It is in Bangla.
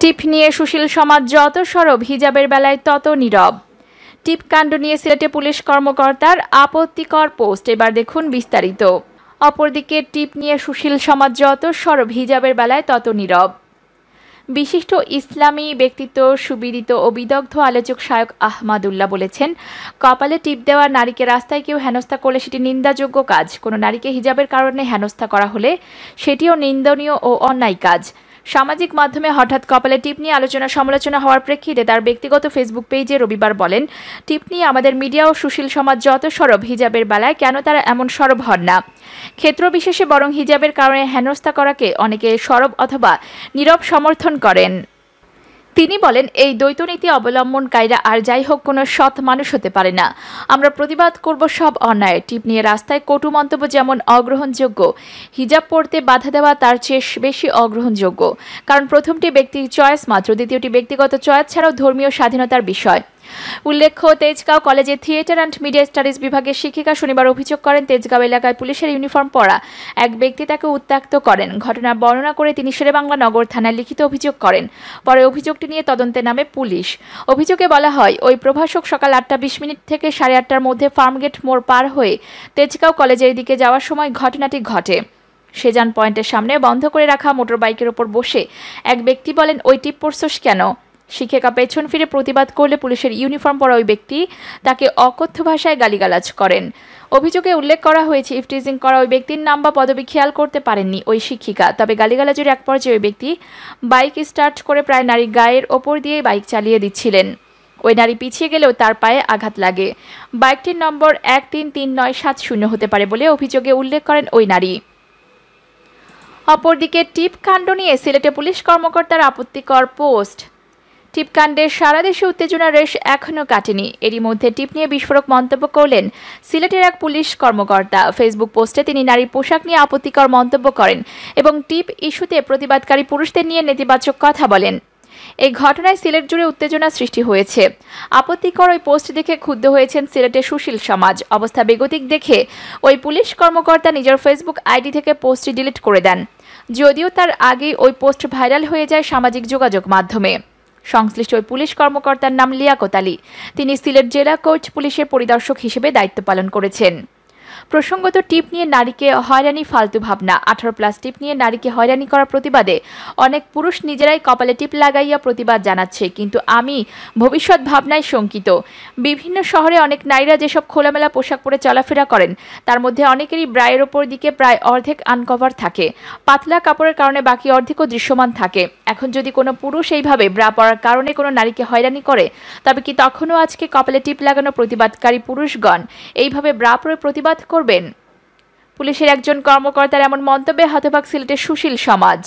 টিপ নিয়ে সুশীল সমাজ যত সরব, হিজাবের বেলায় তত নীরব। টিপ কাণ্ড নিয়ে সিলেটে পুলিশ কর্মকর্তার আপত্তিকর পোস্ট, এবার দেখুন বিস্তারিত। অপরদিকে টিপ নিয়ে সুশীল সমাজ যত সরব, হিজাবের বেলায় তত নীরব। বিশিষ্ট ইসলামী ব্যক্তিত্ব, সুবিদিত ও বিদগ্ধ আলোচক শায়খ আহমদুল্লাহ বলেছেন, কপালে টিপ দেওয়া নারীকে রাস্তায় কেউ হেনস্থা করলে সেটি নিন্দাযোগ্য কাজ। কোনো নারীকে হিজাবের কারণে হেনস্থা করা হলে সেটিও নিন্দনীয় ও অন্যায় কাজ। সামাজিক মাধ্যমে হঠাৎ কপালে টিপ নিয়ে আলোচনা সমালোচনা হওয়ার প্রেক্ষিতে তার ব্যক্তিগত ফেসবুক পেজে রবিবার বলেন, টিপ নিয়ে আমাদের মিডিয়া ও সুশীল সমাজ যত সরব, হিজাবের বেলায় কেন তারা এমন সরব হন না? ক্ষেত্র বিশেষে বরং হিজাবের কারণে হেনস্থা করাকে অনেকে সরব অথবা নীরব সমর্থন করেন। তিনি বলেন, এই দ্বৈতনীতি অবলম্বনকারীরা আর যাই হোক কোনো সৎ মানুষ হতে পারে না। আমরা প্রতিবাদ করব সব অন্যায়। টিপ নিয়ে রাস্তায় কটু মন্তব্য যেমন অগ্রহণযোগ্য, হিজাব পরতে বাধা দেওয়া তার চেয়ে বেশি অগ্রহণযোগ্য। কারণ প্রথমটি ব্যক্তির চয়েস মাত্র, দ্বিতীয়টি ব্যক্তিগত চয়েস ছাড়াও ধর্মীয় স্বাধীনতার বিষয়। উল্লেখ্য, তেজগাঁও কলেজে থিয়েটার অ্যান্ড মিডিয়া স্টাডিজ বিভাগের শিক্ষিকা শনিবার অভিযোগ করেন, তেজগাঁও এলাকায় পুলিশের ইউনিফর্ম পরা এক ব্যক্তি তাকে উত্ত্যক্ত করেন। ঘটনার বর্ণনা করে তিনি শেরেবাংলা নগর থানায় লিখিত অভিযোগ করেন। পরে অভিযোগটি নিয়ে তদন্তে নামে পুলিশ। অভিযোগে বলা হয়, ওই প্রভাষক সকাল 8:20 থেকে 8:30টার মধ্যে ফার্মগেট মোড় পার হয়ে তেজগাঁও কলেজের দিকে যাওয়ার সময় ঘটনাটি ঘটে। সেজান পয়েন্টের সামনে বন্ধ করে রাখা মোটরবাইকের ওপর বসে এক ব্যক্তি বলেন, ওই টিপ পরছস কেন? শিক্ষিকা পেছন ফিরে প্রতিবাদ করলে পুলিশের ইউনিফর্ম পরা ওই ব্যক্তি তাকে অকথ্য ভাষায় গালিগালাজ করেন। অভিযোগে উল্লেখ করা হয়েছে, ইফটিজিং করা ওই ব্যক্তির নাম বা পদবি খেয়াল করতে পারেননি ওই শিক্ষিকা। তবে গালিগালাজের এক পর্যায়ে ওই ব্যক্তি বাইক স্টার্ট করে প্রায় নারীর গায়ের ওপর দিয়ে বাইক চালিয়ে দিচ্ছিলেন। ওই নারী পিছিয়ে গেলেও তার পায়ে আঘাত লাগে। বাইকটির নম্বর 133970 হতে পারে বলে অভিযোগে উল্লেখ করেন ওই নারী। অপরদিকে টিপ কাণ্ড নিয়ে সিলেটে পুলিশ কর্মকর্তার আপত্তিকর পোস্ট। টিপ কাণ্ডের সারা দেশে উত্তেজনার রেশ এখনও কাটেনি। এরই মধ্যে টিপ নিয়ে বিস্ফোরক মন্তব্য করলেন সিলেটের এক পুলিশ কর্মকর্তা। ফেসবুক পোস্টে তিনি নারী পোশাক নিয়ে আপত্তিকর মন্তব্য করেন এবং টিপ ইস্যুতে প্রতিবাদকারী পুরুষদের নিয়ে নেতিবাচক কথা বলেন। এই ঘটনায় সিলেট জুড়ে উত্তেজনা সৃষ্টি হয়েছে। আপত্তিকর ওই পোস্ট দেখে ক্ষুব্ধ হয়েছেন সিলেটের সুশীল সমাজ। অবস্থা বেগতিক দেখে ওই পুলিশ কর্মকর্তা নিজের ফেসবুক আইডি থেকে পোস্টটি ডিলিট করে দেন। যদিও তার আগেই ওই পোস্ট ভাইরাল হয়ে যায় সামাজিক যোগাযোগ মাধ্যমে। সংশ্লিষ্ট ওই পুলিশ কর্মকর্তার নাম লিয়াকত আলী। তিনি সিলেট জেলা কোর্ট পুলিশের পরিদর্শক হিসেবে দায়িত্ব পালন করেছেন। প্রসঙ্গত, টিপ নিয়ে নারীকে হয়রানি ফালতু ভাবনা। 18+ টিপ নিয়ে নারীকে হয়রানি করার প্রতিবাদে অনেক পুরুষ নিজেরাই কপালে টিপ লাগাইয়া প্রতিবাদ জানাচ্ছে, কিন্তু আমি ভবিষ্যৎ ভাবনায় শঙ্কিত। বিভিন্ন শহরে অনেক নারীরা যেসব খোলামেলা পোশাক পরে চলাফেরা করেন, তার মধ্যে অনেকেরই ব্রায়ের ওপর দিকে প্রায় অর্ধেক আনকভার থাকে। পাতলা কাপড়ের কারণে বাকি অর্ধেকও দৃশ্যমান থাকে। এখন যদি কোনো পুরুষ এইভাবে ব্রা পরার কারণে কোনো নারীকে হয়রানি করে, তবে কি তখনও আজকে কপালে টিপ লাগানো প্রতিবাদকারী পুরুষগণ এইভাবে ব্রা পরে প্রতিবাদ করবেন? পুলিশের একজন কর্মকর্তার এমন মন্তব্যে হতবাক সিলেটের সুশীল সমাজ।